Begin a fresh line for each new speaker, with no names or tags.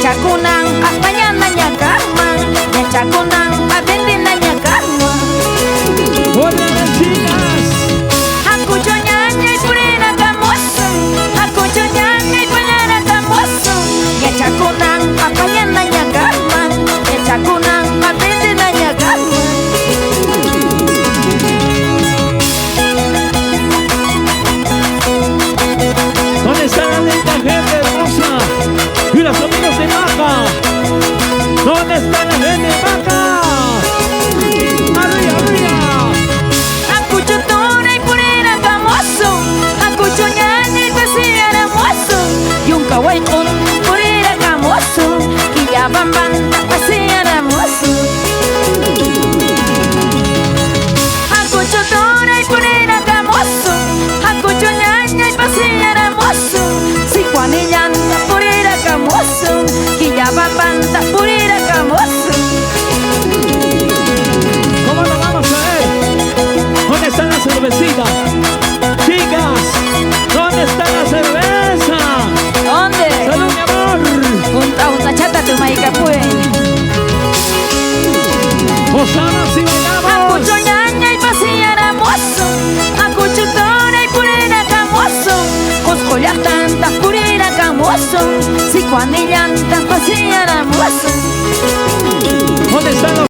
Yachakunan apayana ñakarman, yachakunan apendina ñakarman.
Hola vecinas.
Hakucho ñaña y purina kamoso, hakucho ñaña y purina kamoso. Yachakunan apayana ñakarman, yachakunan apendina ñakarman.
¿Dónde está la linda gente hermosa? Y los amigos de Maca. ¿Dónde está la gente de Maca? ¡Arriba, arriba!
Hakucho tora y purina kamoso, hakucho ñaña y pasilla hermoso. Y un kawaii con purina kamoso, y ya bambanda pasilla hermoso. Hakucho tora y purina kamoso, hakucho ñaña y pasilla hermoso. Si Juanilla anda purina kamoso, y ya bambanda purina kamoso.
¿Cómo lo vamos a ver? ¿Dónde está la cervecita? Chicas, ¿dónde está la cerveza?
¿Dónde?
¡Salud, mi amor!
Junta chata tu maica pues.
Pues ahora sí bailamos.
Hakucho ñaña y pasilla hermoso, hakucho tora y purina kamoso. Coscollas tantas purina kamoso, si Juanilla anda pasilla hermoso.
¿Dónde están los